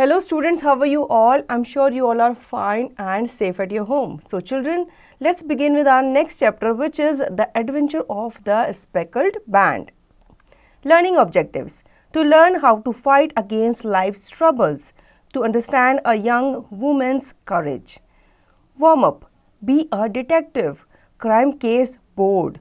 Hello students, how are you all? I'm sure you all are fine and safe at your home. So children, let's begin with our next chapter, which is The Adventure of the Speckled Band. Learning objectives: to learn how to fight against life's troubles, to understand a young woman's courage. Warm-up: be a detective, crime case board.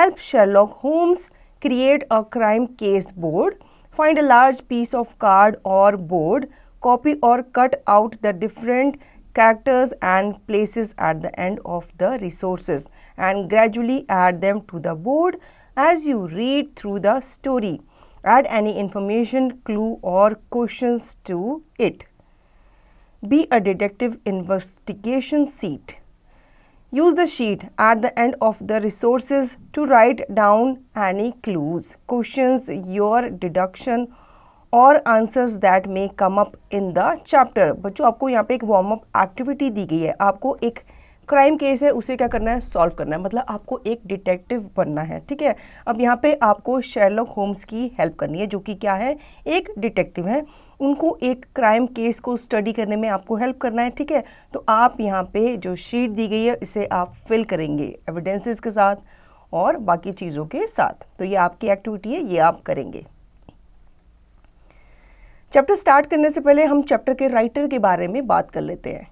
Help Sherlock Holmes create a crime case board. Find a large piece of card or board, copy or cut out the different characters and places at the end of the resources and gradually add them to the board as you read through the story. Add any information, clue or questions to it. Be a detective investigation sheet. Use the sheet at the end of the resources to write down any clues, questions, your deduction और answers that may come up in the chapter. बच्चों, आपको यहाँ पे एक warm up activity दी गई है. आपको एक क्राइम केस है, उसे क्या करना है, सॉल्व करना है. मतलब आपको एक डिटेक्टिव बनना है. ठीक है. अब यहाँ पे आपको शेरलॉक होम्स की हेल्प करनी है, जो कि क्या है, एक डिटेक्टिव है. उनको एक क्राइम केस को स्टडी करने में आपको हेल्प करना है. ठीक है. तो आप यहाँ पे जो शीट दी गई है, इसे आप फिल करेंगे एविडेंसेस के साथ और बाकी चीज़ों के साथ. तो ये आपकी एक्टिविटी है, ये आप करेंगे. चैप्टर स्टार्ट करने से पहले हम चैप्टर के राइटर के बारे में बात कर लेते हैं.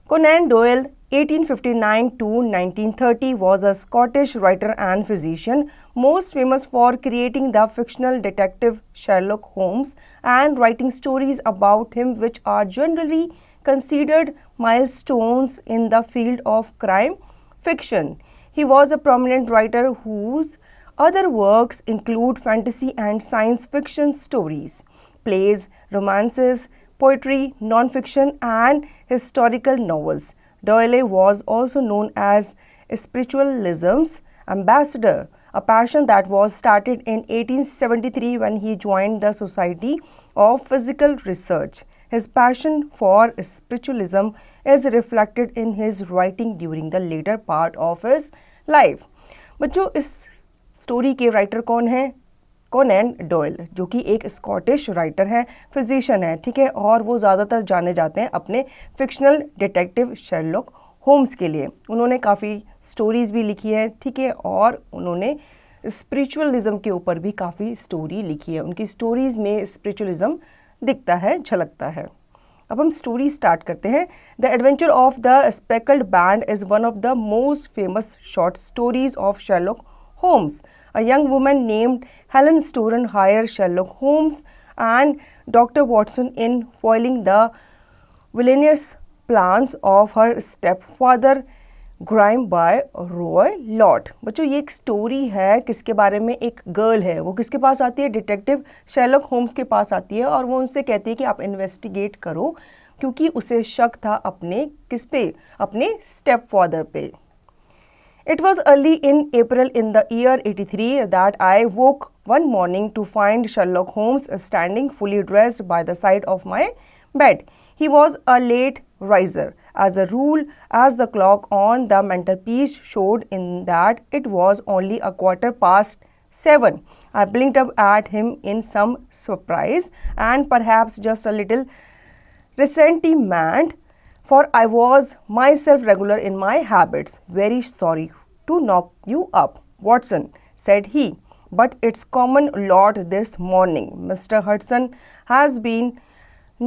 कोनैन dial 1859 to 1930 was a Scottish writer and physician, most famous for creating the fictional detective Sherlock Holmes and writing stories about him which are generally considered milestones in the field of crime fiction. He was a prominent writer whose other works include fantasy and science fiction stories, plays, romances, poetry, non-fiction and historical novels. Doyle was also known as spiritualism's ambassador, a passion that was started in 1873 when he joined the Society of Physical Research. His passion for spiritualism is reflected in his writing during the later part of his life. बच्चों, इस story के writer कौन है? कोनैन dial, जो कि एक Scottish writer है, physician है. ठीक है. और वो ज़्यादातर जाने जाते हैं अपने फिक्शनल डिटेक्टिव शेरलॉक होम्स के लिए. उन्होंने काफ़ी स्टोरीज़ भी लिखी है. ठीक है. और उन्होंने स्पिरिचुअलिज्म के ऊपर भी काफ़ी स्टोरी लिखी है. उनकी स्टोरीज़ में स्पिरिचुअलिज्म दिखता है, झलकता है. अब हम स्टोरी स्टार्ट करते हैं. The adventure of the speckled band is one of the most famous short stories of Sherlock Holmes. A young woman named Helen Storen hired Sherlock Holmes and Dr. Watson in foiling the villainous plans of her stepfather Grime by Roy Lott. बच्चों, ये एक story है किसके बारे में? एक girl है, वो किसके पास आती है? डिटेक्टिव शेरलॉक होम्स के पास आती है और वो उनसे कहती है कि आप इन्वेस्टिगेट करो, क्योंकि उसे शक था अपने किस पे? अपने स्टेपफादर पे. It was early in April in the year 83 that I woke one morning to find Sherlock Holmes standing fully dressed by the side of my bed. He was a late riser. As a rule, as the clock on the mantelpiece showed in that it was only 7:15. I blinked up at him in some surprise and perhaps just a little resentment, for I was myself regular in my habits. Very sorry to knock you up, Watson, said he, but it's common lot this morning. Mr. Hudson has been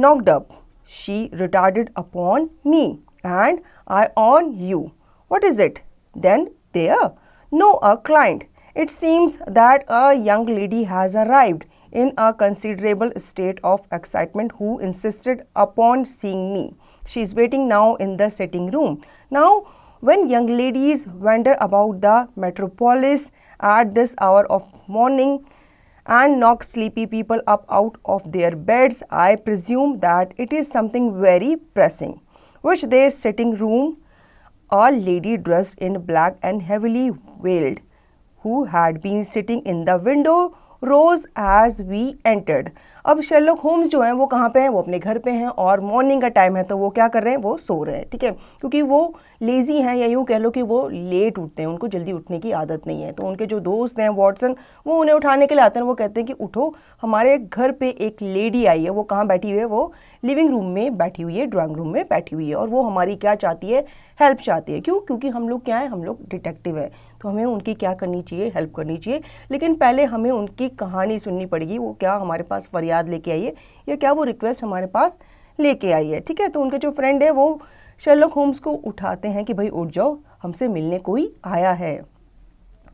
knocked up, she retorted upon me, and I on you. What is it? Then there? No, a client. It seems that a young lady has arrived in a considerable state of excitement who insisted upon seeing me. She is waiting now in the sitting room. Now, when young ladies wander about the metropolis at this hour of morning and knock sleepy people up out of their beds, I presume that it is something very pressing. Which they sitting room? A lady dressed in black and heavily veiled, who had been sitting in the window, rose as we entered. अब Sherlock Holmes जो हैं वो कहाँ पे हैं, वो अपने घर पे हैं और मॉर्निंग का टाइम है तो वो क्या कर रहे हैं, वो सो रहे हैं, ठीक है, क्योंकि वो लेज़ी हैं या यूँ कह लो कि वो लेट उठते हैं, उनको जल्दी उठने की आदत नहीं है। तो उनके जो दोस्त हैं वॉटसन, वो उन्हें उठाने के लिए आते हैं, वो कहते हैं कि उठो, हमारे घर पे एक लेडी आई है, वो कहाँ बैठी हुई है, वो लिविंग रूम में बैठी हुई है, ड्राइंग रूम में बैठी हुई है, और वो हमारी क्या चाहती है, हेल्प चाहती है। क्यों? क्योंकि हम लोग क्या है, हम लोग डिटेक्टिव है, तो हमें उनकी क्या करनी चाहिए, हेल्प करनी चाहिए। लेकिन पहले हमें उनकी कहानी सुननी पड़ेगी, वो क्या हमारे पास फरियाद लेके आई है या क्या वो रिक्वेस्ट हमारे पास लेके आई है, ठीक है। तो उनके जो फ्रेंड है वो शेरलॉक होम्स को उठाते हैं कि भाई उठ जाओ, हमसे मिलने कोई आया है।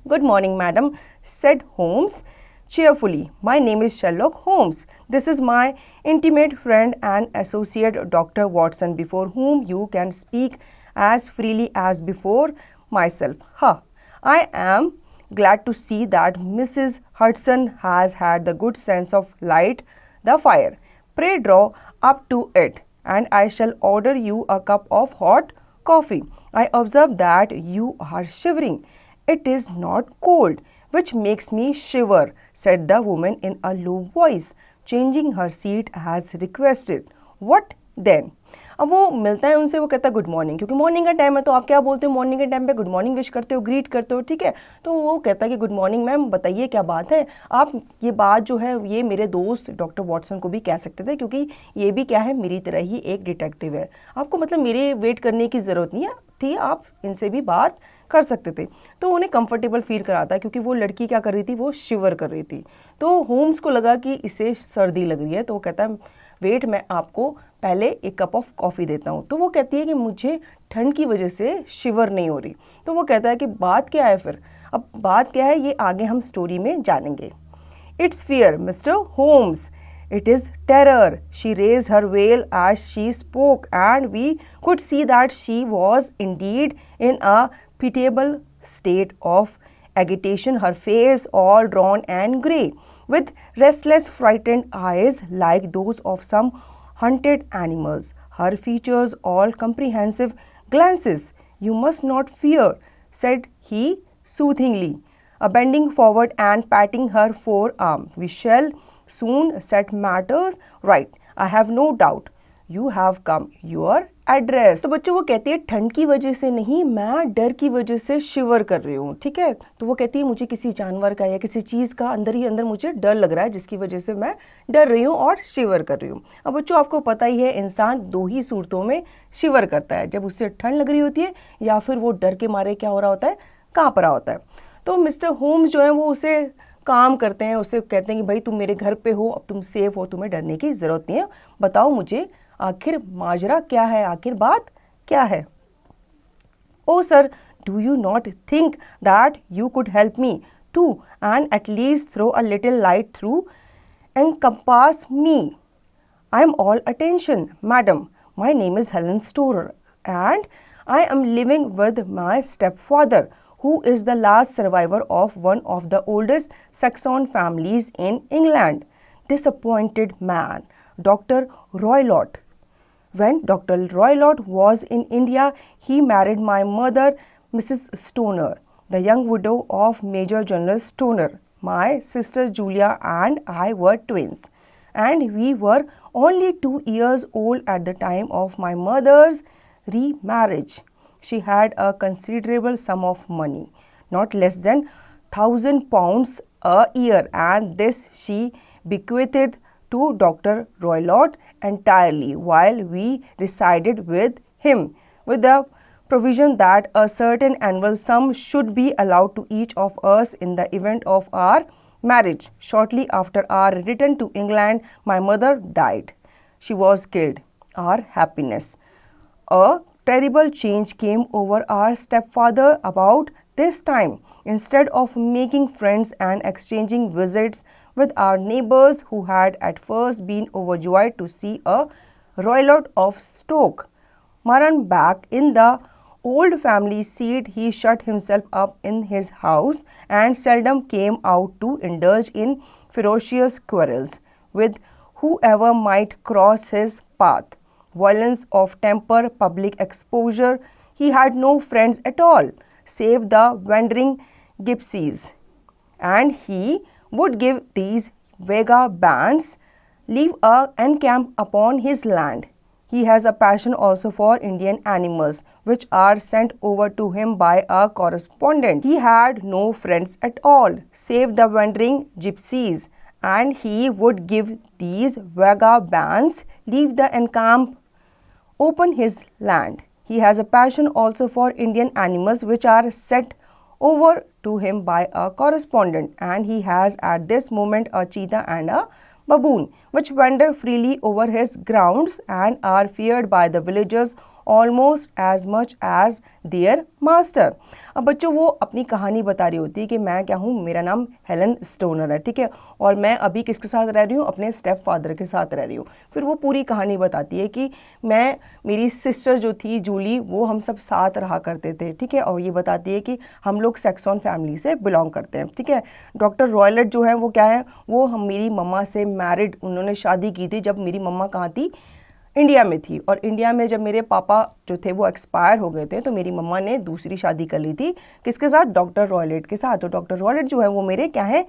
Good morning, madam, said Holmes cheerfully. My name is Sherlock Holmes. This is my intimate friend and associate, Dr. Watson, before whom you can speak as freely as before myself. Ha! I am glad to see that Mrs. Hudson has had the good sense of light the fire. Pray draw up to it, and I shall order you a cup of hot coffee. I observe that you are shivering. It is not cold, which makes me shiver, said the woman in a low voice, changing her seat as requested. What then? अब वो मिलता है उनसे, वो कहता है good morning, क्योंकि morning का टाइम है तो आप क्या बोलते हो, मॉर्निंग के टाइम पे गुड मॉर्निंग विश करते हो, ग्रीट करते हो, ठीक है। तो वो कहता है कि गुड मॉर्निंग मैम, बताइए क्या बात है। आप ये बात जो है ये मेरे दोस्त डॉक्टर वॉटसन को भी कह सकते थे, क्योंकि ये भी क्या है, मेरी तरह ही एक डिटेक्टिव है, आपको मतलब मेरे वेट करने की ज़रूरत नहीं है थी, आप इनसे भी बात कर सकते थे। तो उन्हें कंफर्टेबल फील कराता है, क्योंकि वो लड़की क्या कर रही थी, वो शिवर कर रही थी। तो होम्स को लगा कि इसे सर्दी लग रही है, तो वो कहता है वेट, मैं आपको पहले एक कप ऑफ कॉफ़ी देता हूँ। तो वो कहती है कि मुझे ठंड की वजह से शिवर नहीं हो रही। तो वो कहता है कि बात क्या है फिर, अब बात क्या है ये आगे हम स्टोरी में जानेंगे। It's fear mister Holmes, it is terror. She raised her veil as she spoke, and we could see that she was indeed in a pitiable state of agitation, her face all drawn and grey, with restless, frightened eyes like those of some hunted animals, her features all comprehensive glances. You must not fear, said he soothingly, bending forward and patting her forearm. We shall soon set matters right. I have no doubt you have come your address. तो बच्चों वो कहती है ठंड की वजह से नहीं, मैं डर की वजह से शिवर कर रही हूँ, ठीक है। तो वो कहती है मुझे किसी जानवर का या किसी चीज़ का अंदर ही अंदर मुझे डर लग रहा है, जिसकी वजह से मैं डर रही हूँ और शिवर कर रही हूँ। अब बच्चों आपको पता ही है, इंसान दो ही सूरतों में शिवर करता है, जब उससे ठंड लग रही होती है या फिर वो डर के मारे क्या हो रहा होता है, काँप रहा होता है। तो मिस्टर होम्स जो है वो उसे काम करते हैं, उससे कहते हैं कि भाई तुम मेरे घर पे हो, अब तुम सेफ हो, तुम्हें डरने की ज़रूरत नहीं है, बताओ मुझे आखिर माजरा क्या है, आखिर बात क्या है। Oh sir, do you not think that you could help me to end at least throw a little light through encompass me? I am all attention, madam. My name is Helen Storer, and I am living with my stepfather, who is the last survivor of one of the oldest Saxon families in England. Disappointed man, Dr. Roylott. When Dr. Roylott was in India, he married my mother, Mrs. Stoner, the young widow of Major General Stoner. My sister Julia and I were twins, and we were only 2 years old at the time of my mother's remarriage. She had a considerable sum of money, not less than £1,000 a year, and this she bequeathed to Dr. Roylott entirely, while we resided with him, with the provision that a certain annual sum should be allowed to each of us in the event of our marriage. Shortly after our return to England, my mother died. She was killed. Our happiness. A terrible change came over our stepfather about this time. Instead of making friends and exchanging visits with our neighbors, who had at first been overjoyed to see a Roylott of Stoke Moran back in the old family seat, he shut himself up in his house and seldom came out to indulge in ferocious quarrels with whoever might cross his path. Violence of temper, public exposure, he had no friends at all, save the wandering gypsies, and he would give these vagabonds leave a encamp upon his land. He has a passion also for Indian animals, which are sent over to him by a correspondent. He had no friends at all, save the wandering gypsies, and he would give these vagabonds leave the encamp open his land. He has a passion also for Indian animals, which are sent over to him by a correspondent, and he has at this moment a cheetah and a baboon, which wander freely over his grounds and are feared by the villagers almost as much as their master. अब बच्चों वो अपनी कहानी बता रही होती है कि मैं क्या हूँ, मेरा नाम हेलन स्टोनर है, ठीक है, और मैं अभी किसके साथ रह रही हूँ, अपने स्टेप फादर के साथ रह रही हूँ। फिर वो पूरी कहानी बताती है कि मेरी सिस्टर जो थी जूली, वो हम सब साथ रहा करते थे, ठीक है, और ये बताती है कि हम लोग सैक्सन फैमिली से बिलोंग करते हैं, ठीक है। डॉक्टर रॉयलेट जो है वो क्या है, वो मेरी मम्मा से मैरिड, उन्होंने शादी की थी जब मेरी मम्मा कहाँ थी, इंडिया में थी, और इंडिया में जब मेरे पापा जो थे वो एक्सपायर हो गए थे, तो मेरी मम्मा ने दूसरी शादी कर ली थी, किसके साथ, डॉक्टर रॉयलेट के साथ। तो डॉक्टर रॉयलेट जो है वो मेरे क्या है,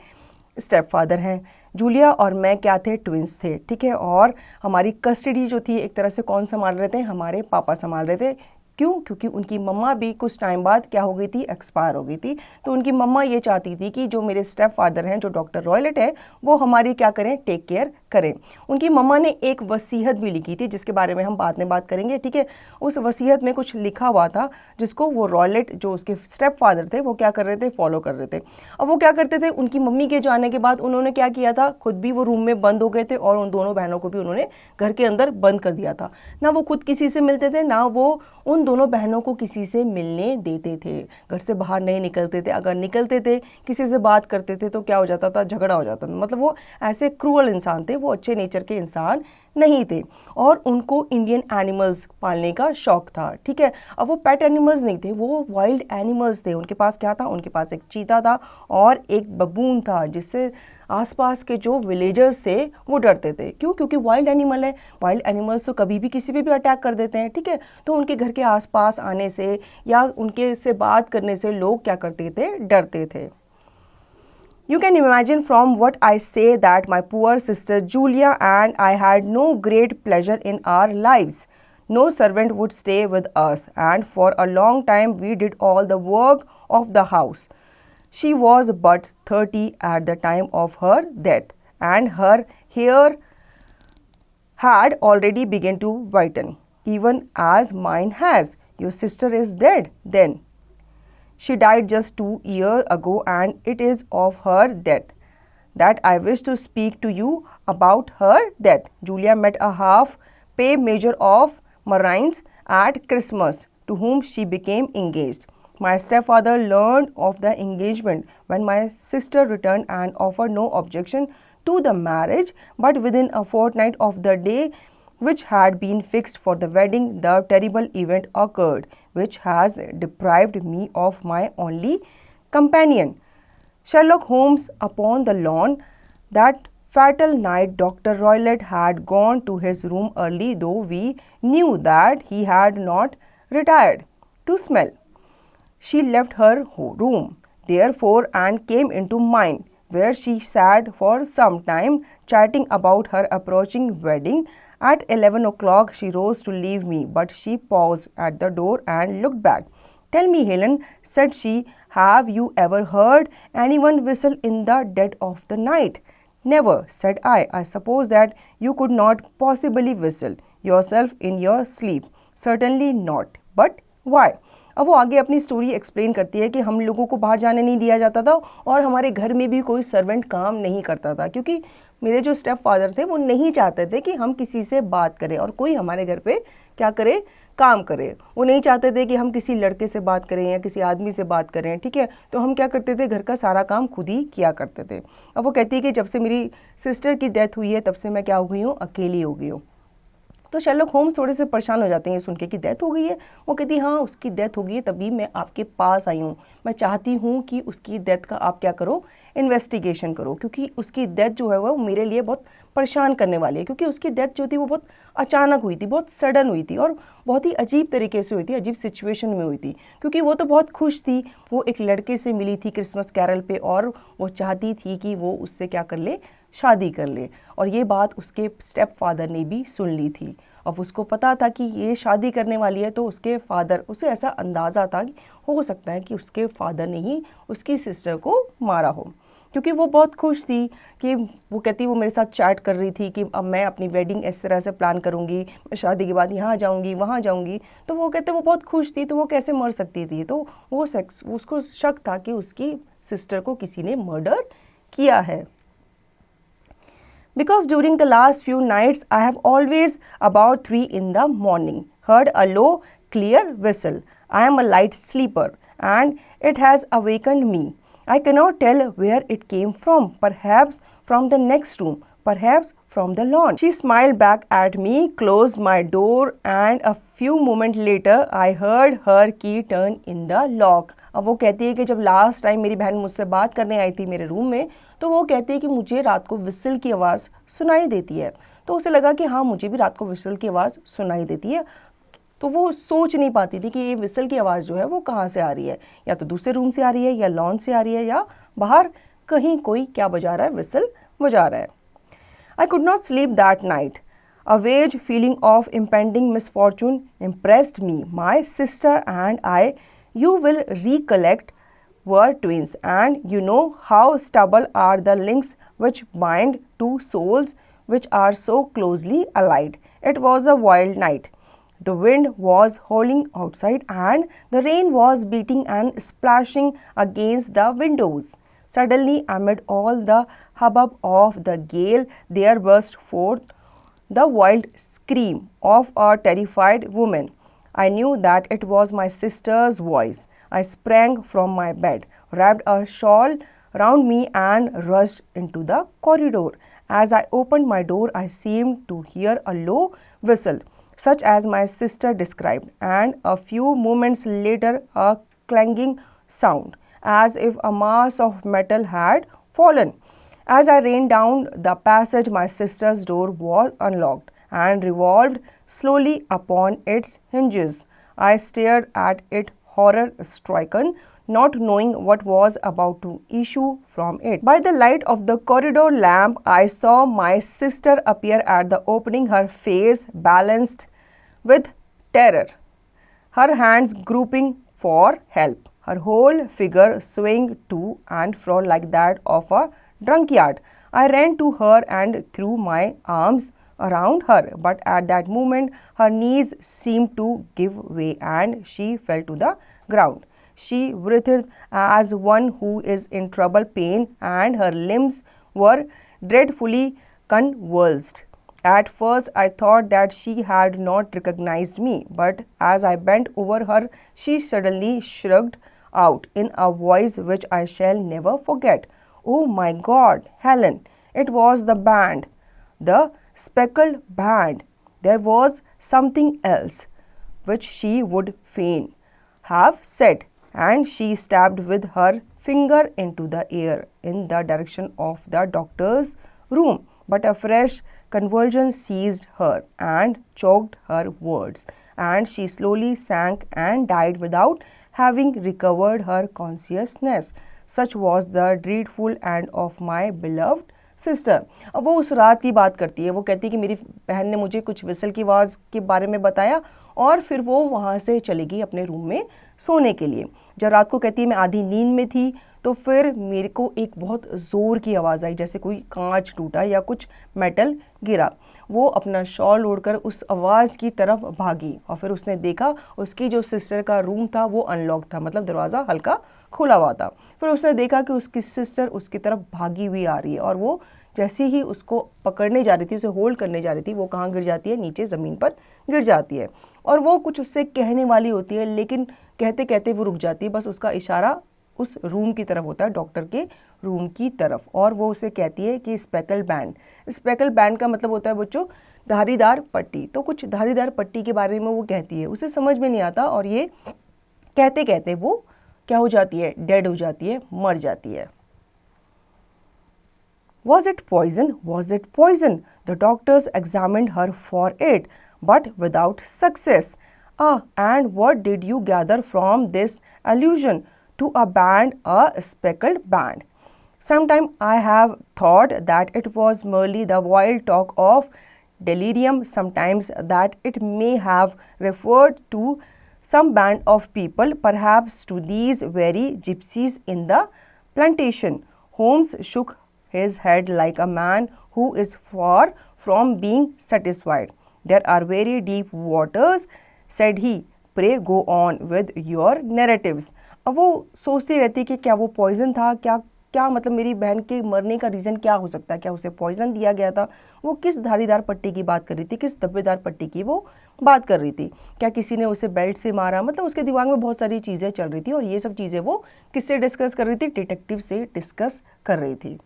स्टेप फादर हैं। जूलिया और मैं क्या थे, ट्विंस थे, ठीक है, और हमारी कस्टडी जो थी एक तरह से कौन संभाल रहे थे, हमारे पापा संभाल रहे थे। क्यों? क्योंकि उनकी मम्मा भी कुछ टाइम बाद क्या हो गई थी, एक्सपायर हो गई थी। तो उनकी मम्मा ये चाहती थी कि जो मेरे स्टेप फादर हैं, जो डॉक्टर रॉयलेट है, वो हमारी क्या करें, टेक केयर करें। उनकी मम्मा ने एक वसीयत भी लिखी थी, जिसके बारे में हम बाद में बात करेंगे, ठीक है। उस वसीयत में कुछ लिखा हुआ था, जिसको वो रॉयलेट जो उसके स्टेप फादर थे वो क्या कर रहे थे, फॉलो कर रहे थे। अब वो क्या करते थे, उनकी मम्मी के जाने के बाद उन्होंने क्या किया था, खुद भी वो रूम में बंद हो गए थे और उन दोनों बहनों को भी उन्होंने घर के अंदर बंद कर दिया था। ना वो खुद किसी से मिलते थे, ना वो उन दोनों बहनों को किसी से मिलने देते थे, घर से बाहर नहीं निकलते थे। अगर निकलते थे, किसी से बात करते थे तो क्या हो जाता था, झगड़ा हो जाता था। मतलब वो ऐसे क्रूअल इंसान थे, वो अच्छे नेचर के इंसान नहीं थे, और उनको इंडियन एनिमल्स पालने का शौक था, ठीक है। अब वो पेट एनिमल्स नहीं थे, वो वाइल्ड एनिमल्स थे। उनके पास क्या था, उनके पास एक चीता था और एक बबून था, जिससे आसपास के जो विलेजर्स थे वो डरते थे। क्यों? क्योंकि वाइल्ड एनिमल है, वाइल्ड एनिमल्स तो कभी भी किसी पे भी अटैक कर देते हैं, ठीक है। तो उनके घर के आसपास आने से या उनके से बात करने से लोग क्या करते थे, डरते थे। You can imagine from what I say that my poor sister Julia and I had no great pleasure in our lives. No servant would stay with us, and for a long time we did all the work of the house. She was but 30 at the time of her death, and her hair had already begun to whiten, even as mine has. Your sister is dead, then. She died just 2 years ago, and it is of her death that I wish to speak to you about her death. Julia met a half-pay major of Marines at Christmas, to whom she became engaged. My stepfather learned of the engagement when my sister returned and offered no objection to the marriage, but within a fortnight of the day which had been fixed for the wedding, the terrible event occurred, which has deprived me of my only companion. Sherlock Holmes upon the lawn. That fatal night, Dr. Rowlett had gone to his room early, though we knew that he had not retired to smell. She left her room, therefore, and came into mine, where she sat for some time, chatting about her approaching wedding. At 11 o'clock, she rose to leave me, but she paused at the door and looked back. Tell me, Helen, said she, have you ever heard anyone whistle in the dead of the night? Never, said I. I suppose that you could not possibly whistle yourself in your sleep. Certainly not. But why? अब वो आगे अपनी story explain करती है कि हम लोगों को बाहर जाने नहीं दिया जाता था और हमारे घर में भी कोई सर्वेंट काम नहीं करता था, क्योंकि मेरे जो स्टेप फादर थे वो नहीं चाहते थे कि हम किसी से बात करें और कोई हमारे घर पे क्या करे, काम करे। वो नहीं चाहते थे कि हम किसी लड़के से बात करें या किसी आदमी से बात करें, ठीक है। तो हम क्या करते थे, घर का सारा काम खुद ही किया करते थे। अब वो कहती है कि जब से मेरी सिस्टर की डेथ हुई है तब से मैं क्या हो गई हूँ, अकेली हो गई हूँ। तो शर्लक होम्स थोड़े से परेशान हो जाते हैं सुन के कि डेथ हो गई है। वो कहती है हाँ उसकी डेथ हो गई है, तभी मैं आपके पास आई हूँ। मैं चाहती हूँ कि उसकी डेथ का आप क्या करो, इन्वेस्टिगेशन करो, क्योंकि उसकी डेथ जो है वो मेरे लिए बहुत परेशान करने वाली है। क्योंकि उसकी डेथ जो थी वो बहुत अचानक हुई थी, बहुत सडन हुई थी और बहुत ही अजीब तरीके से हुई थी, अजीब सिचुएशन में हुई थी। क्योंकि वो तो बहुत खुश थी, वो एक लड़के से मिली थी क्रिसमस कैरल पे और वो चाहती थी कि वो उससे क्या कर ले, शादी कर ले। और ये बात उसके स्टेप फादर ने भी सुन ली थी। अब उसको पता था कि ये शादी करने वाली है, तो उसके फादर, उसे ऐसा अंदाज़ा था कि हो सकता है कि उसके फादर ने ही उसकी सिस्टर को मारा हो, क्योंकि वो बहुत खुश थी कि वो कहती वो मेरे साथ चैट कर रही थी कि अब मैं अपनी वेडिंग इस तरह से प्लान करूँगी, मैं शादी के बाद यहाँ जाऊँगी वहाँ जाऊँगी। तो वो कहते वो बहुत खुश थी, तो वो कैसे मर सकती थी। तो वो उसको शक था कि उसकी सिस्टर को किसी ने मर्डर किया है। Because during the last few nights I have always about 3 in the morning heard a low clear whistle. I am a light sleeper and it has awakened me. I cannot tell where it came from, perhaps from the next room, perhaps from the lawn. She smiled back at me, closed my door, and a few moments later I heard her key turn in the lock. अब वो कहती है कि जब last time मेरी बहन मुझसे बात करने आई थी मेरे रूम में, तो वो कहती है कि मुझे रात को विसल की आवाज़ सुनाई देती है। तो उसे लगा कि हाँ, मुझे भी रात को विसल की आवाज़ सुनाई देती है। तो वो सोच नहीं पाती थी कि ये विसल की आवाज़ जो है वो कहाँ से आ रही है, या तो दूसरे रूम से आ रही है, या लॉन से आ रही है, या बाहर कहीं कोई क्या बजा रहा है, विसल बजा रहा है। I could not sleep that night. A vague feeling of impending misfortune impressed me. My sister and I, you will recollect, were twins, and you know how stubborn are the links which bind two souls which are so closely allied. It was a wild night. The wind was howling outside and the rain was beating and splashing against the windows. Suddenly, amid all the hubbub of the gale, there burst forth the wild scream of a terrified woman. I knew that it was my sister's voice. I sprang from my bed, wrapped a shawl round me, and rushed into the corridor. As I opened my door, I seemed to hear a low whistle, such as my sister described, and a few moments later a clanging sound, as if a mass of metal had fallen. As I ran down the passage, my sister's door was unlocked and revolved slowly upon its hinges. I stared at it horror-stricken, not knowing what was about to issue from it. By the light of the corridor lamp, I saw my sister appear at the opening, her face balanced with terror, her hands groping for help, her whole figure swaying to and fro like that of a drunkard. I ran to her and threw my arms around her, but at that moment her knees seemed to give way and she fell to the ground. She writhed as one who is in trouble pain, and her limbs were dreadfully convulsed. At first I thought that she had not recognized me, but as I bent over her, she suddenly shrugged out in a voice which I shall never forget, "Oh my God, Helen, it was the band, the speckled band." There was something else which she would fain have said, and she stabbed with her finger into the air in the direction of the doctor's room. But a fresh convulsion seized her and choked her words, and she slowly sank and died without having recovered her consciousness. Such was the dreadful end of my beloved sister. अब वो उस रात की बात करती है। वो कहती है कि मेरी बहन ने मुझे कुछ विसल की आवाज़ के बारे में बताया और फिर वो वहाँ से चली गई अपने रूम में सोने के लिए। जब रात को कहती है मैं आधी नींद में थी, तो फिर मेरे को एक बहुत ज़ोर की आवाज़ आई, जैसे कोई कांच टूटा या कुछ मेटल गिरा। वो अपना शॉल ओढ़कर उस आवाज़ की तरफ भागी और फिर उसने देखा उसकी जो सिस्टर का रूम था वो अनलॉक था, मतलब दरवाज़ा हल्का खुला हुआ था। फिर उसने देखा कि उसकी सिस्टर उसकी तरफ भागी हुई आ रही है और वो जैसे ही उसको पकड़ने जा रही थी, उसे होल्ड करने जा रही थी, वो कहाँ गिर जाती है, नीचे ज़मीन पर गिर जाती है। और वो कुछ उससे कहने वाली होती है, लेकिन कहते कहते वो रुक जाती है। बस उसका इशारा उस रूम की तरफ होता है, डॉक्टर के रूम की तरफ, और वो उसे कहती है कि स्पेकल बैंड। स्पेकल बैंड का मतलब होता है बच्चों धारीदार पट्टी। तो कुछ धारीदार पट्टी के बारे में वो कहती है, उसे समझ में नहीं आता और ये कहते कहते वो क्या हो जाती है, डेड हो जाती है, मर जाती है। Was it poison? Was it poison? The doctors examined her for it, but without success. Ah, and what did you gather from this allusion to a band, a speckled band? Sometime I have thought that it was merely the wild talk of delirium, sometimes that it may have referred to some band of people, perhaps to these very gypsies in the plantation. Holmes shook his head like a man who is far from being satisfied. There are very deep waters, said he. Pray go on with your narratives. अब वो सोचती रहती कि क्या वो poison था, क्या क्या मतलब मेरी बहन के मरने का रीज़न क्या हो सकता है, क्या उसे पॉइजन दिया गया था, वो किस धारीदार पट्टी की बात कर रही थी, किस धब्बेदार पट्टी की वो बात कर रही थी, क्या किसी ने उसे बेल्ट से मारा, मतलब उसके दिमाग में बहुत सारी चीज़ें चल रही थी और ये सब चीज़ें वो किससे डिस्कस कर रही थी, डिटेक्टिव से डिस्कस कर रही थी.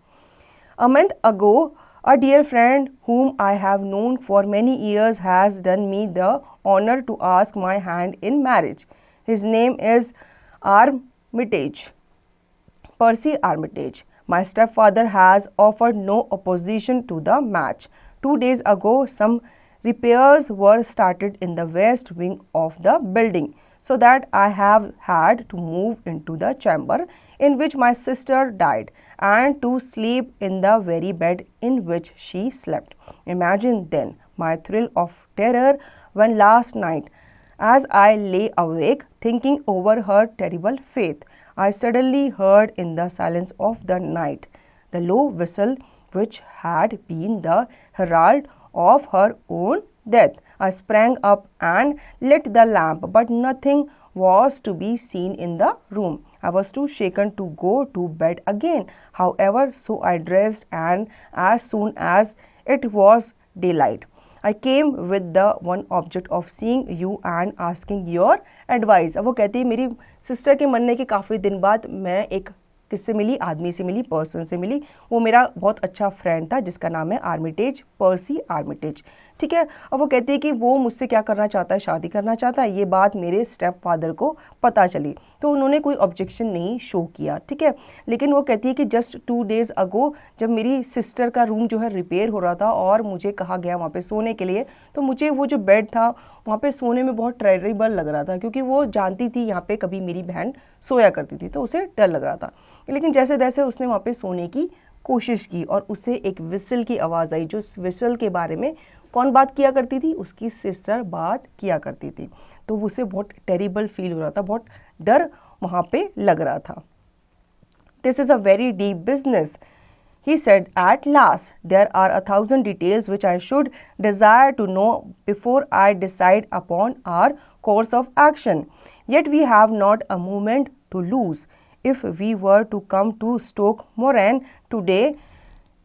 A month ago, a dear friend whom I have known for many years has done me the honor to ask my hand in marriage. His name is Armitage, Percy Armitage. My stepfather has offered no opposition to the match. 2 days ago, some repairs were started in the west wing of the building, so that I have had to move into the chamber in which my sister died and to sleep in the very bed in which she slept. Imagine then my thrill of terror when last night, as I lay awake thinking over her terrible fate, I suddenly heard in the silence of the night the low whistle which had been the herald of her own death. I sprang up and lit the lamp, but nothing was to be seen in the room. I was too shaken to go to bed again, however, so I dressed, and as soon as it was daylight, I came with the one object of seeing you and asking your advice. अब वो कहती है मेरी sister के मरने के काफ़ी दिन बाद मैं एक किससे मिली, आदमी से मिली, पर्सन से मिली. वो मेरा बहुत अच्छा फ्रेंड था जिसका नाम है आर्मिटेज, पर्सी आर्मिटेज. ठीक है. अब वो कहती है कि वो मुझसे क्या करना चाहता है, शादी करना चाहता है. ये बात मेरे स्टेप फादर को पता चली तो उन्होंने कोई ऑब्जेक्शन नहीं शो किया. ठीक है. लेकिन वो कहती है कि जस्ट 2 days अगो जब मेरी सिस्टर का रूम जो है रिपेयर हो रहा था और मुझे कहा गया वहाँ पे सोने के लिए, तो मुझे वो जो बेड था वहाँ पे सोने में बहुत टेरिबल लग रहा था, क्योंकि वो जानती थी यहाँ पे कभी मेरी बहन सोया करती थी, तो उसे डर लग रहा था. लेकिन जैसे जैसे उसने वहाँ पे सोने की कोशिश की और उसे एक विसल की आवाज़ आई, जो विसल के बारे में कौन बात किया करती थी, उसकी सिस्टर बात किया करती थी. तो उसे बहुत टेरिबल फील हो रहा था, बहुत डर वहाँ पे लग रहा था. This is a very deep business, he said at last. There are 1,000 details which I should desire to know before I decide upon our course of action. Yet we have not a moment to lose. If we were to come to Stoke Moran today,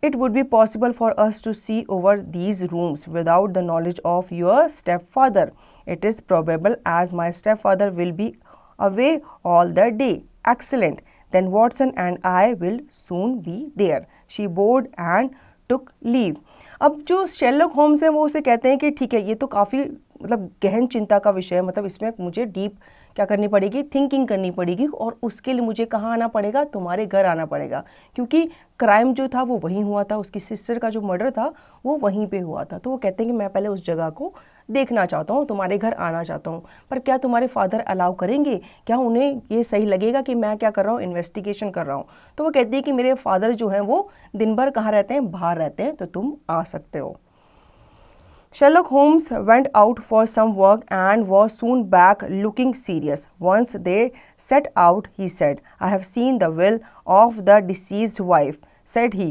it would be possible for us to see over these rooms without the knowledge of your stepfather. It is probable, as my stepfather will be away all the day. Excellent. Then Watson and I will soon be there. She bowed and took leave. अब जो Sherlock Holmes है वो उसे कहते हैं कि ठीक है, ये तो काफ़ी मतलब गहन चिंता का विषय है, मतलब इसमें मुझे डीप क्या करनी पड़ेगी, थिंकिंग करनी पड़ेगी, और उसके लिए मुझे कहाँ आना पड़ेगा, तुम्हारे घर आना पड़ेगा, क्योंकि क्राइम जो था वो वहीं हुआ था, उसकी सिस्टर का जो मर्डर था वो वहीं पे हुआ था. तो वो कहते हैं कि मैं पहले उस जगह को देखना चाहता हूँ, तुम्हारे घर आना चाहता हूँ, पर क्या तुम्हारे फादर अलाउ करेंगे, क्या उन्हें ये सही लगेगा कि मैं क्या कर रहा हूँ, इन्वेस्टिगेशन कर रहा हूँ. तो वो कहती है कि मेरे फादर जो हैं वो दिन भर कहाँ रहते हैं, बाहर रहते हैं, तो तुम आ सकते हो. Sherlock Holmes went out for some work and was soon back looking serious. Once they set out, he said, I have seen the will of the deceased wife, said he.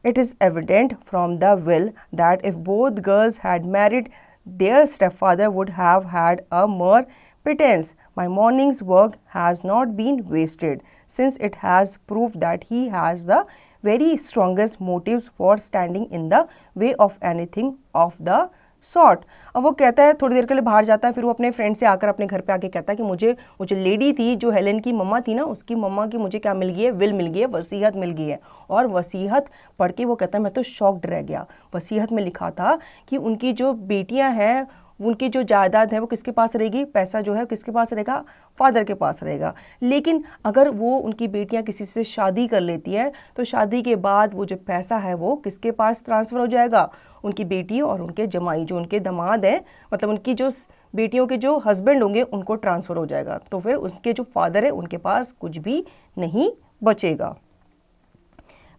It is evident from the will that if both girls had married, their stepfather would have had a mere pretense. My morning's work has not been wasted, since it has proved that he has the very strongest motives for standing in the way of anything of the sort. अब वो कहता है, थोड़ी देर के लिए बाहर जाता है, फिर वो अपने फ्रेंड से आकर अपने घर पे आके कहता है कि मुझे लेडी थी जो हेलेन की मम्मा थी ना, उसकी मम्मा की मुझे क्या मिल गई है, विल मिल गई है, वसीयत मिल गई है. और वसीयत पढ़ के वो कहता है मैं तो शॉक्ड रह गया. वसीयत में लिखा था कि उनकी जो बेटियां हैं, उनकी जो जायदाद है वो किसके पास रहेगी, पैसा जो है किसके पास रहेगा, फादर के पास रहेगा. लेकिन अगर वो उनकी बेटियां किसी से शादी कर लेती हैं तो शादी के बाद वो जो पैसा है वो किसके पास ट्रांसफ़र हो जाएगा, उनकी बेटी और उनके जमाई जो उनके दामाद हैं, मतलब उनकी जो बेटियों के जो हस्बैंड होंगे उनको ट्रांसफ़र हो जाएगा. तो फिर उनके जो फादर है उनके पास कुछ भी नहीं बचेगा.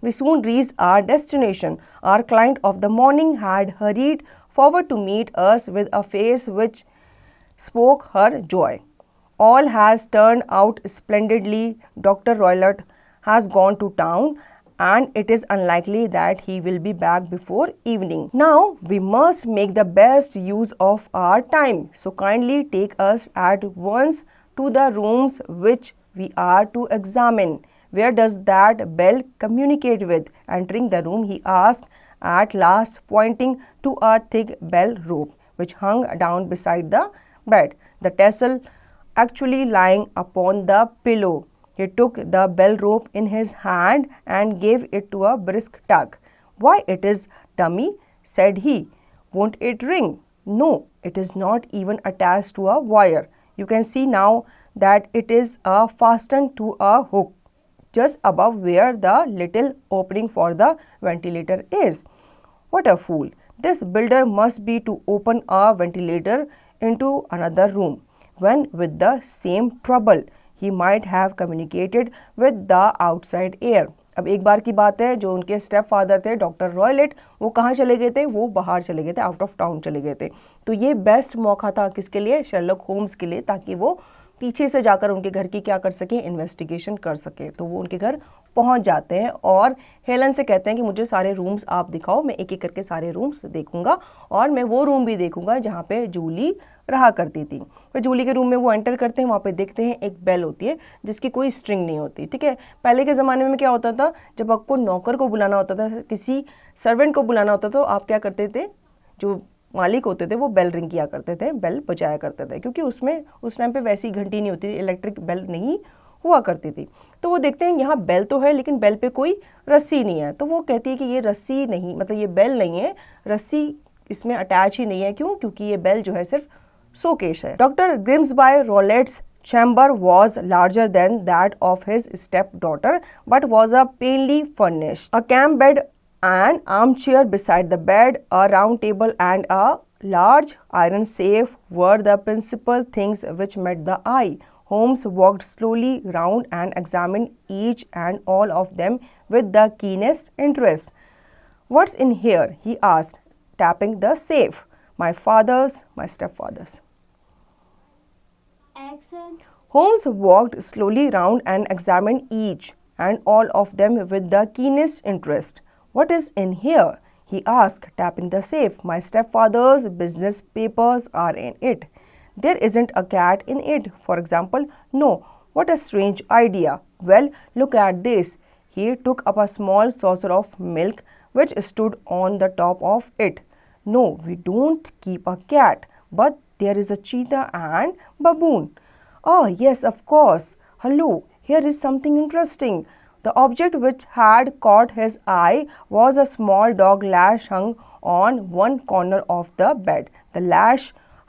We soon reached our destination. Our client of the morning had hurried forward to meet us with a face which spoke her joy. All has turned out splendidly. Dr. Roylott has gone to town and it is unlikely that he will be back before evening. Now we must make the best use of our time. So kindly take us at once to the rooms which we are to examine. Where does that bell communicate with? Entering the room, he asked at last, pointing to a thick bell rope which hung down beside the bed, the tassel actually lying upon the pillow. He took the bell rope in his hand and gave it to a brisk tug. "Why, it is dummy," said he. "Won't it ring?" "No, it is not even attached to a wire. You can see now that it is fastened to a hook just above where the little opening for the ventilator is." What a fool! This builder must be to open a ventilator into another room, when with the same trouble he might have communicated with the outside air. अब एक बार की बात है, जो उनके step father थे doctor रॉयलेट, वो कहाँ चले गए थे? वो बाहर चले गए थे, आउट ऑफ टाउन चले गए थे। तो ये बेस्ट मौका था किसके लिए? शर्लक होम्स के लिए, ताकि वो पीछे से जाकर उनके घर की क्या कर सके? इन्वेस्टिगेशन कर सके। तो वो उनके घर पहुंच जाते हैं और हेलन से कहते हैं कि मुझे सारे रूम्स आप दिखाओ, मैं एक एक करके सारे रूम्स देखूंगा और मैं वो रूम भी देखूंगा जहाँ पे जूली रहा करती थी। फिर जूली के रूम में वो एंटर करते हैं, वहाँ पे देखते हैं एक बेल होती है जिसकी कोई स्ट्रिंग नहीं होती। ठीक है, पहले के ज़माने में क्या होता था, जब आपको नौकर को बुलाना होता था, किसी सर्वेंट को बुलाना होता था, तो आप क्या करते थे? जो मालिक होते थे वो बेल रिंग किया करते थे, बेल बजाया करते थे, क्योंकि उसमें उस टाइम पे वैसी घंटी नहीं होती थी, इलेक्ट्रिक बेल नहीं हुआ करती थी। तो वो देखते हैं यहाँ बेल तो है लेकिन बेल पे कोई रस्सी नहीं है। तो वो कहती है कि ये रस्सी नहीं, मतलब ये बेल नहीं है, रस्सी इसमें अटैच ही नहीं है। क्यों? क्योंकि ये बेल जो है सिर्फ शोकेस है। Doctor Grimesby Roylott's chamber was larger than that of his stepdaughter, but was plainly furnished. A camp bed, an armchair beside the bed, a round table and a large iron safe were the principal things which met the eye. Holmes walked slowly round and examined each and all of them with the keenest interest. "What's in here?" he asked, tapping the safe. "My father's, my stepfather's." Action. Holmes walked slowly round and examined each and all of them with the keenest interest. "What is in here?" he asked, tapping the safe. "My stepfather's business papers are in it." "There isn't a cat in it, for example?" "No." "What a strange idea." "Well, look at this." He took up a small saucer of milk which stood on the top of it. "No, we don't keep a cat, but there is a cheetah and baboon." "Ah, yes, of course. Hello, here is something interesting." The object which had caught his eye was a small dog lash hung on one corner of the bed. The lash,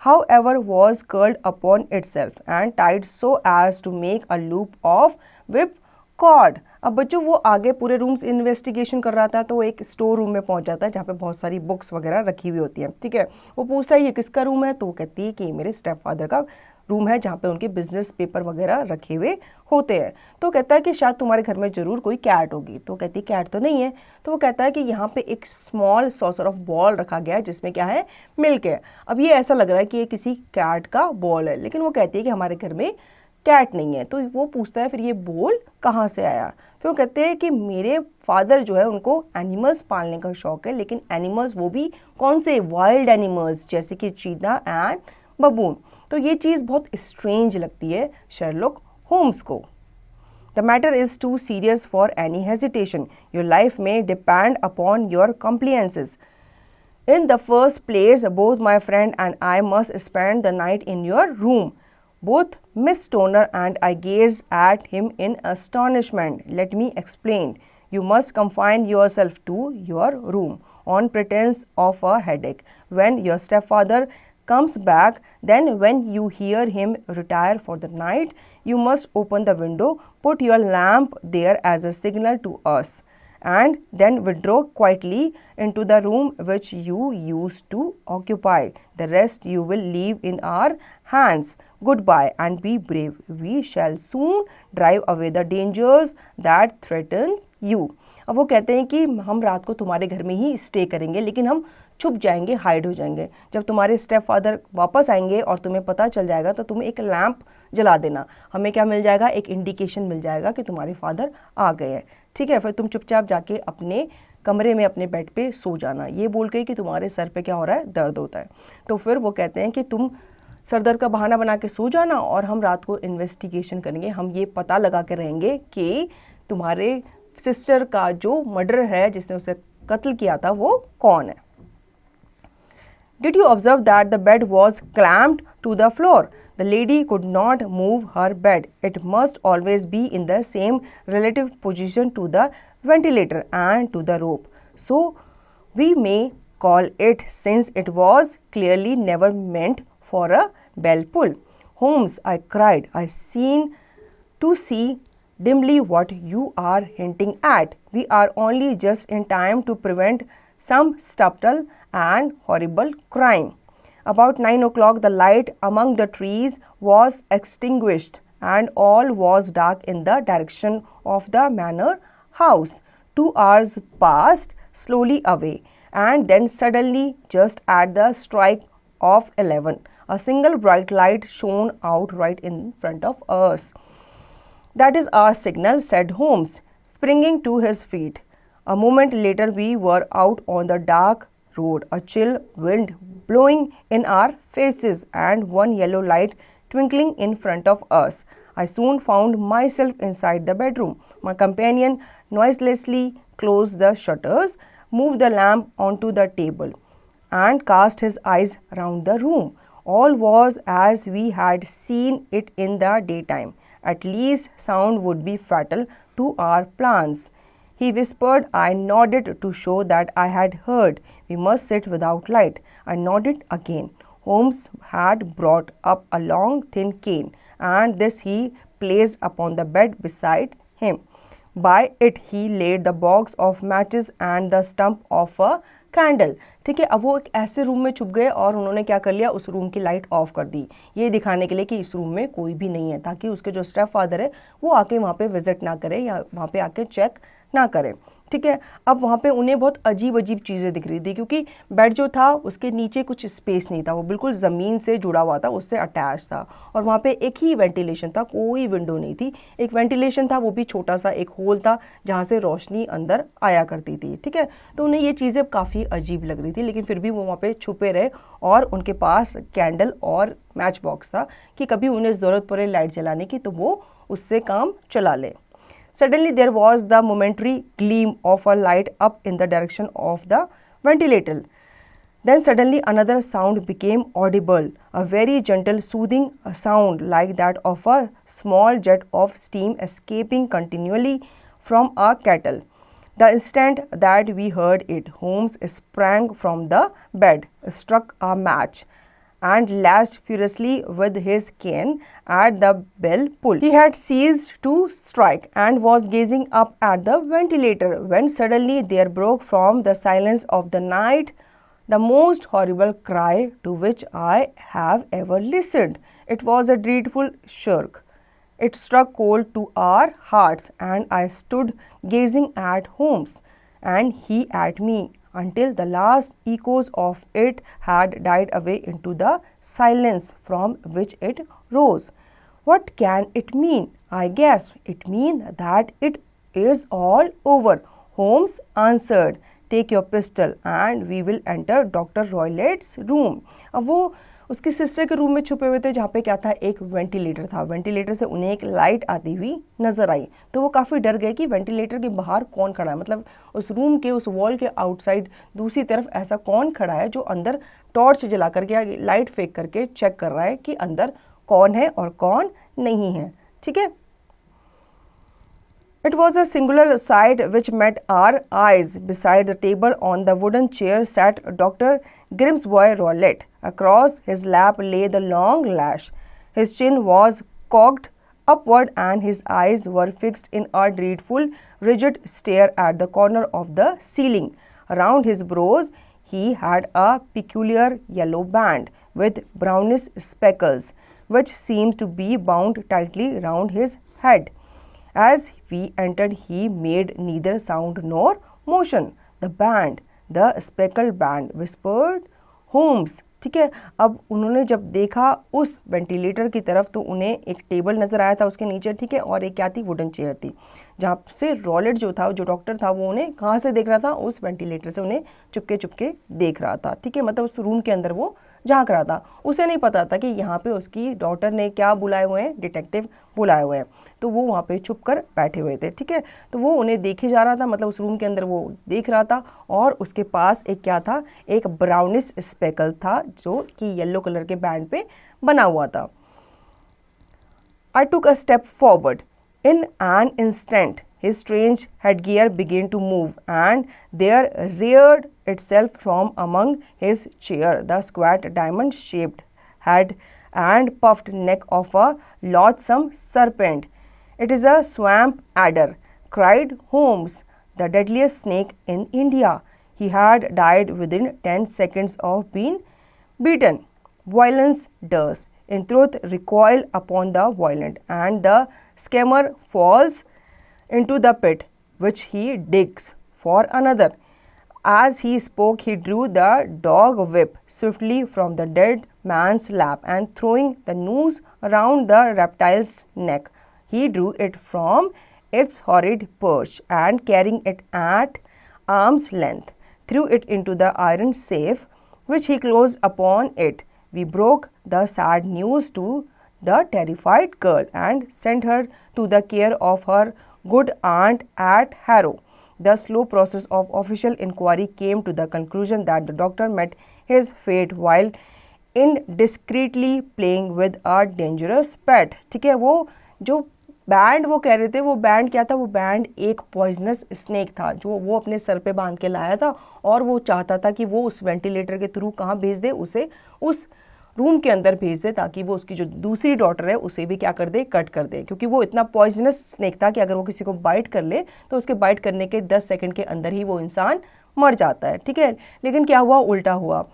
however, was curled upon itself and tied so as to make a loop of whipcord. अब बच्चों वो आगे पूरे rooms investigation कर रहा था, तो वो एक स्टोर रूम में पहुंच जाता है जहाँ पे बहुत सारी बुक्स वगैरह रखी हुई होती हैं। ठीक है, वो पूछता है ये किसका रूम है? तो वो कहती है कि ये मेरे स्टेप फादर का रूम है जहाँ पे उनके बिजनेस पेपर वगैरह रखे हुए होते हैं। तो कहता है कि शायद तुम्हारे घर में जरूर कोई कैट होगी। तो कहती है कैट तो नहीं है। तो वो कहता है कि यहाँ पे एक स्मॉल सॉसर ऑफ बॉल रखा गया है जिसमें क्या है? मिल्क है। अब ये ऐसा लग रहा है कि ये किसी कैट का बॉल है, लेकिन वो कहती है कि हमारे घर में कैट नहीं है। तो वो पूछता है फिर ये बॉल कहाँ से आया? फिर वो कहते हैं कि मेरे फादर जो है उनको एनिमल्स पालने का शौक है, लेकिन एनिमल्स वो भी कौन से? वाइल्ड एनिमल्स, जैसे कि चीता एंड बबून। तो ये चीज़ बहुत स्ट्रेंज लगती है शर्लक होम्स को। The matter is too serious for any hesitation. Your life may depend upon your compliances. In the first place, both my friend and I must spend the night in your room. Both Miss Stoner and I gazed at him in astonishment. Let me explain. You must confine yourself to your room on pretense of a headache. When your stepfather comes back, then when you hear him retire for the night, you must open the window, put your lamp there as a signal to us, and then withdraw quietly into the room which you used to occupy. The rest you will leave in our hands. Goodbye and be brave. We shall soon drive away the dangers that threaten you. अब वो कहते हैं कि हम रात को तुम्हारे घर में ही स्टे करेंगे, लेकिन हम छुप जाएंगे, हाइड हो जाएंगे. जब तुम्हारे स्टेप फादर वापस आएंगे और तुम्हें पता चल जाएगा तो तुम एक लैंप जला देना. हमें क्या मिल जाएगा, एक इंडिकेशन मिल जाएगा कि तुम्हारे फादर आ गए हैं. ठीक है, फिर तुम चुपचाप जाके अपने कमरे में अपने बेड पे सो जाना, ये बोल के कि तुम्हारे सर पे क्या हो रहा है, दर्द होता है. तो फिर वो कहते हैं कि तुम सर दर्द का बहाना बना के सो जाना और हम रात को इन्वेस्टिगेशन करेंगे, हम ये पता लगा के रहेंगे कि तुम्हारे सिस्टर का जो मर्डर है, जिसने उसे कत्ल किया था, वो कौन है. Did you observe that the bed was clamped to the floor? The lady could not move her bed. It must always be in the same relative position to the ventilator and to the rope. So we may call it, since it was clearly never meant for a bell pull. Holmes, I cried, I seem to see dimly what you are hinting at. We are only just in time to prevent some subtle and horrible crime. About 9 o'clock, the light among the trees was extinguished and all was dark in the direction of the manor house. 2 hours passed slowly away, and then suddenly, just at the strike of 11, a single bright light shone out right in front of us. That is our signal, said Holmes, springing to his feet. A moment later, we were out on the dark road, a chill wind blowing in our faces and one yellow light twinkling in front of us. I soon found myself inside the bedroom. My companion noiselessly closed the shutters, moved the lamp onto the table, and cast his eyes round the room. All was as we had seen it in the daytime. At least sound would be fatal to our plans. He whispered. I nodded to show that I had heard. We must sit without light. I nodded again. Holmes had brought up a long thin cane, and this he placed upon the bed beside him. By it he laid the box of matches and the stump of a candle. ठीक है, अब वो एक ऐसे room में छुप गए और उन्होंने क्या कर लिया, उस रूम की लाइट ऑफ कर दी, ये दिखाने के लिए कि इस रूम में कोई भी नहीं है, ताकि उसके जो स्टेप फादर है वो आके वहाँ पे विजिट ना करे या वहाँ पे आके चेक ना करे. ठीक है, अब वहाँ पे उन्हें बहुत अजीब अजीब चीज़ें दिख रही थी, क्योंकि बेड जो था उसके नीचे कुछ स्पेस नहीं था, वो बिल्कुल ज़मीन से जुड़ा हुआ था, उससे अटैच था, और वहाँ पे एक ही वेंटिलेशन था, कोई विंडो नहीं थी. एक वेंटिलेशन था, वो भी छोटा सा एक होल था जहाँ से रोशनी अंदर आया करती थी. ठीक है, तो उन्हें ये चीज़ें काफ़ी अजीब लग रही थी, लेकिन फिर भी वो वहाँ पे छुपे रहे और उनके पास कैंडल और मैच बॉक्स था कि कभी उन्हें ज़रूरत पड़े लाइट जलाने की तो वो उससे काम चला ले. Suddenly there was the momentary gleam of a light up in the direction of the ventilator. Then suddenly another sound became audible, a very gentle, soothing sound like that of a small jet of steam escaping continually from a kettle. The instant that we heard it, Holmes sprang from the bed, struck a match, and lashed furiously with his cane at the bell pull. He had ceased to strike and was gazing up at the ventilator when suddenly there broke from the silence of the night the most horrible cry to which I have ever listened. It was a dreadful shriek. It struck cold to our hearts, and I stood gazing at Holmes and he at me, until the last echoes of it had died away into the silence from which it rose. What can it mean? I gasped. It means that it is all over, Holmes answered. Take your pistol and we will enter Dr. Roylett's room. अब वो उसकी sister के room में छुपे हुए थे, जहाँ पे क्या था, एक वेंटिलेटर था. वेंटिलेटर से उन्हें एक लाइट आती हुई नजर आई, तो वो काफ़ी डर गए कि वेंटिलेटर के बाहर कौन खड़ा है, मतलब उस रूम के उस वॉल के आउटसाइड दूसरी तरफ ऐसा कौन खड़ा है जो अंदर टॉर्च जला करके या लाइट फेंक करके चेक कर रहा है कि अंदर कौन है और कौन नहीं है. ठीक है, It was a singular sight which met our eyes. Beside the table on the wooden chair sat Dr. Grimsby Roylett. Across his lap lay the long lash. His chin was cocked upward and his eyes were fixed in a dreadful, rigid stare at the corner of the ceiling. Around his brows he had a peculiar yellow band with brownish speckles, which seemed to be bound tightly round his head. As we entered, he made neither sound nor motion. The band, the speckled band, whispered, "Holmes." ठीक है, अब उन्होंने जब देखा उस ventilator की तरफ तो उन्हें एक टेबल नज़र आया था उसके नीचे, ठीक है, और एक क्या थी, वुडन चेयर थी, जहाँ से रॉलेट जो था, जो डॉक्टर था, वो उन्हें कहाँ से देख रहा था, उस वेंटिलेटर से उन्हें चुपके चुपके देख रहा था, ठीक है, मतलब उस रूम के अंदर वो झांक रहा था। उसे नहीं पता था कि यहाँ पे उसकी डॉटर ने क्या बुलाए हुए हैं, डिटेक्टिव बुलाए हुए हैं, तो वो वहाँ पे छुप कर बैठे हुए थे, ठीक है, तो वो उन्हें देखे जा रहा था, मतलब उस रूम के अंदर वो देख रहा था, और उसके पास एक क्या था, एक ब्राउनिश स्पेकल था जो कि येलो कलर के बैंड पे बना हुआ था। I took a step forward. In an instant, his strange headgear began to move, and there reared itself from among his chair the squat diamond-shaped head and puffed neck of a loathsome serpent. "It is a swamp adder," cried Holmes, "the deadliest snake in India." He had died within 10 seconds of being beaten. Violence does, in truth, recoil upon the violent, and the scammer falls into the pit which he digs for another. As he spoke, he drew the dog whip swiftly from the dead man's lap, and throwing the noose around the reptile's neck, he drew it from its horrid perch, and carrying it at arm's length, threw it into the iron safe which he closed upon it. We broke the sad news to the terrified girl and sent her to the care of her good aunt at Harrow. The slow process of official inquiry came to the conclusion that the doctor met his fate while indiscreetly playing with a dangerous pet. ठीक है, वो जो band वो कह रहे थे, वो band क्या था, वो बैंड एक पॉइजनस स्नेक था जो वो अपने सर पे बांध के लाया था, और वो चाहता था कि वो उस वेंटिलेटर के थ्रू कहाँ भेज दे, उसे उस रूम के अंदर भेज दे, ताकि वो उसकी जो दूसरी डॉटर है उसे भी क्या कर दे, कट कर दे, क्योंकि वो इतना पॉइजनस स्नेक था कि अगर वो किसी को बाइट कर ले तो उसके बाइट करने के 10 सेकंड के अंदर ही वो इंसान मर जाता है, ठीक है। लेकिन क्या हुआ, उल्टा हुआ।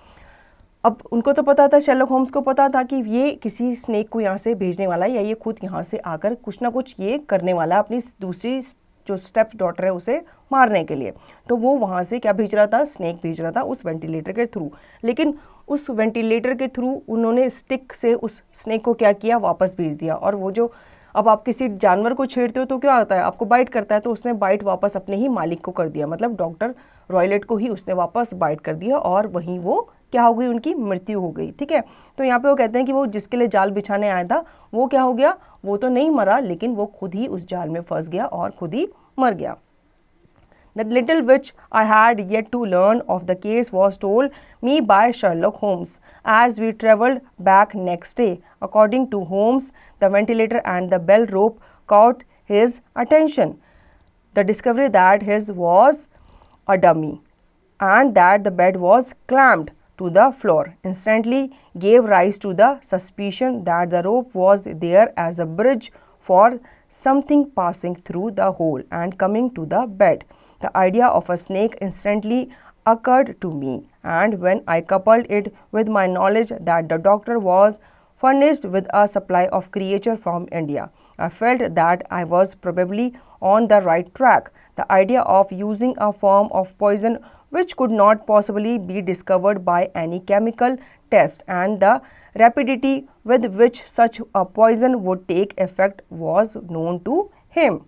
अब उनको तो पता था, शेरलॉक होम्स को पता था कि ये किसी स्नेक को यहाँ से भेजने वाला है, या ये खुद यहाँ से आकर कुछ ना कुछ ये करने वाला है, अपनी दूसरी जो स्टेप डॉटर है उसे मारने के लिए। तो वो वहाँ से क्या भेज रहा था, स्नेक भेज रहा था उस वेंटिलेटर के थ्रू। लेकिन उस वेंटिलेटर के थ्रू उन्होंने स्टिक से उस स्नेक को क्या किया, वापस भेज दिया। और वो जो अब आप किसी जानवर को छेड़ते हो तो क्या होता है, आपको बाइट करता है, तो उसने बाइट वापस अपने ही मालिक को कर दिया, मतलब डॉक्टर रॉयलेट को ही उसने वापस बाइट कर दिया, और वहीं वो क्या हो गई, उनकी मृत्यु हो गई, ठीक है। तो यहाँ पे वो कहते हैं कि वो जिसके लिए जाल बिछाने आया था वो क्या हो गया, वो तो नहीं मरा, लेकिन वो खुद ही उस जाल में फंस गया और खुद ही मर गया। The little which I had yet to learn of the case was told me by Sherlock Holmes as we travelled back next day. According to Holmes, the ventilator and the bell rope caught his attention. The discovery that his was a dummy and that the bed was clamped to the floor instantly gave rise to the suspicion that the rope was there as a bridge for something passing through the hole and coming to the bed. The idea of a snake instantly occurred to me, and when I coupled it with my knowledge that the doctor was furnished with a supply of creature from India, I felt that I was probably on the right track. The idea of using a form of poison which could not possibly be discovered by any chemical test and the rapidity with which such a poison would take effect was known to him.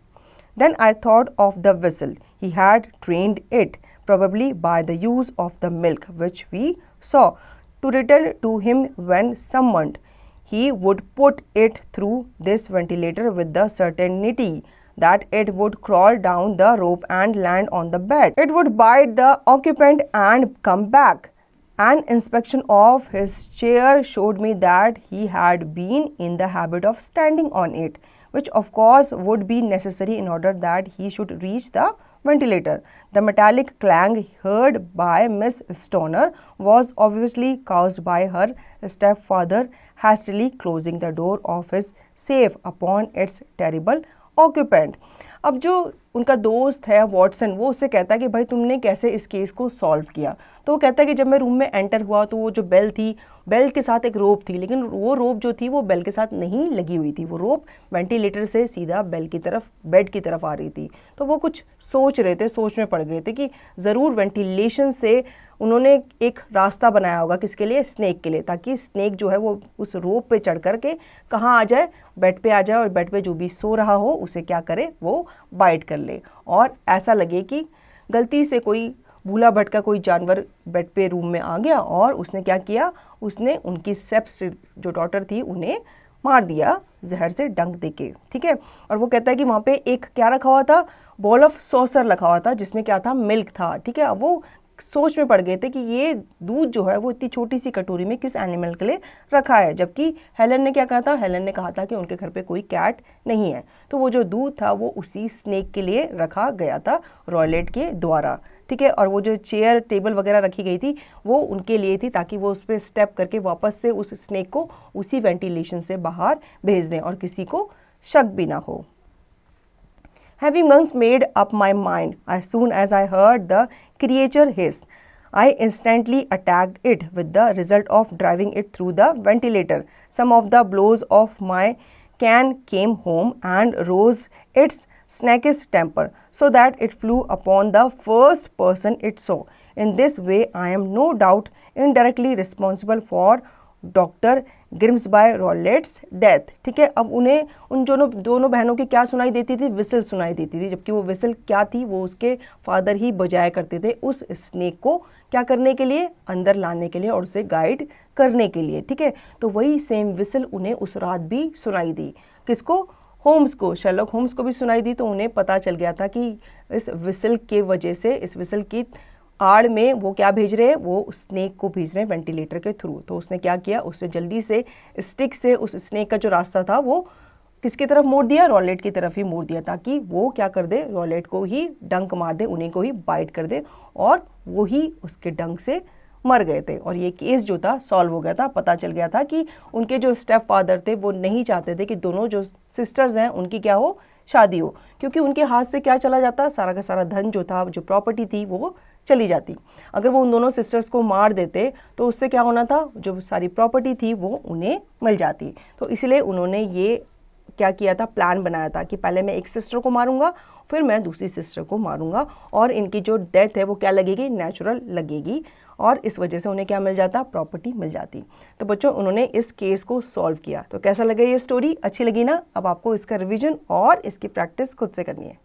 Then I thought of the whistle. He had trained it, probably by the use of the milk which we saw, to return to him when summoned. He would put it through this ventilator with the certainty that it would crawl down the rope and land on the bed. It would bite the occupant and come back. An inspection of his chair showed me that he had been in the habit of standing on it, which of course would be necessary in order that he should reach the ventilator. The metallic clang heard by Miss Stoner was obviously caused by her stepfather hastily closing the door of his safe upon its terrible occupant. अब जो उनका दोस्त है Watson, वो उससे कहता है कि भाई तुमने कैसे इस केस को सॉल्व किया। तो वो कहता है कि जब मैं रूम में एंटर हुआ तो वो जो बेल थी, बेल के साथ एक रोप थी, लेकिन वो रोप जो थी वो बेल के साथ नहीं लगी हुई थी, वो रोप वेंटिलेटर से सीधा बेल की तरफ, बेड की तरफ आ रही थी। तो वो कुछ सोच रहे थे, सोच में पड़ गए थे कि ज़रूर वेंटिलेशन से उन्होंने एक रास्ता बनाया होगा, किसके लिए, स्नेक के लिए, ताकि स्नेक जो है वो उस रोप पे चढ़ करके कहाँ आ जाए, बेड पे आ जाए, और बेड पे जो भी सो रहा हो उसे क्या करे, वो बाइट कर ले, और ऐसा लगे कि गलती से कोई भूला भटका कोई जानवर बेड पे रूम में आ गया और उसने क्या किया, उसने उनकी सेप्स जो डॉटर थी उन्हें मार दिया जहर से डंक देके, ठीक है। और वो कहता है कि वहाँ पे एक क्या रखा हुआ था, बॉल ऑफ सॉसर रखा हुआ था जिसमें क्या था, मिल्क था, ठीक है। अब वो सोच में पड़ गए थे कि ये दूध जो है वो इतनी छोटी सी कटोरी में किस एनिमल के लिए रखा है, जबकि हेलन ने क्या कहा था, हेलन ने कहा था कि उनके घर पे कोई कैट नहीं है। तो वो जो दूध था वो उसी स्नेक के लिए रखा गया था रॉयलेट के द्वारा, ठीक है। और वो जो चेयर टेबल वगैरह रखी गई थी वो उनके लिए थी, ताकि वो उस पर स्टेप करके वापस से उस स्नेक को उसी वेंटिलेशन से बाहर भेज दें और किसी को शक भी ना हो। Having once made up my mind, as soon as I heard the creature hiss, I instantly attacked it, with the result of driving it through the ventilator. Some of the blows of my can came home and rose its snakish temper, so that it flew upon the first person it saw. In this way, I am no doubt indirectly responsible for doctor Grimesby Roylott's death, ठीक है। अब उन्हें उन दोनों बहनों की क्या सुनाई देती थी, विसल सुनाई देती थी, जबकि वो विसल क्या थी, वो उसके फादर ही बजाया करते थे उस स्नेक को क्या करने के लिए, अंदर लाने के लिए और उसे गाइड करने के लिए, ठीक है। तो वही सेम विसल उन्हें उस रात भी सुनाई दी, किसको, होम्स को, शर्लॉक होम्स को भी सुनाई दी। तो उन्हें पता चल गया था कि इस विसल के वजह से, इस विसल की आड़ में वो क्या भेज रहे हैं, वो स्नेक को भेज रहे हैं वेंटिलेटर के थ्रू। तो उसने क्या किया, उसने जल्दी से स्टिक से उस स्नेक का जो रास्ता था वो किसकी तरफ मोड़ दिया, रॉलेट की तरफ ही मोड़ दिया, ताकि वो क्या कर दे, रॉलेट को ही डंक मार दे, उन्हीं को ही बाइट कर दे, और वो ही उसके डंक से मर गए थे। और ये केस जो था सॉल्व हो गया था। पता चल गया था कि उनके जो स्टेप फादर थे वो नहीं चाहते थे कि दोनों जो सिस्टर्स हैं उनकी क्या हो, शादी हो, क्योंकि उनके हाथ से क्या चला जाता, सारा का सारा धन जो था, जो प्रॉपर्टी थी वो चली जाती। अगर वो उन दोनों सिस्टर्स को मार देते तो उससे क्या होना था, जो सारी प्रॉपर्टी थी वो उन्हें मिल जाती। तो इसलिए उन्होंने ये क्या किया था, प्लान बनाया था कि पहले मैं एक सिस्टर को मारूंगा, फिर मैं दूसरी सिस्टर को मारूंगा, और इनकी जो डेथ है वो क्या लगेगी, नेचुरल लगेगी, और इस वजह से उन्हें क्या मिल जाता, प्रॉपर्टी मिल जाती। तो बच्चों उन्होंने इस केस को सॉल्व किया। तो कैसा लगा ये स्टोरी, अच्छी लगी ना। अब आपको इसका रिवीजन और इसकी प्रैक्टिस खुद से करनी है।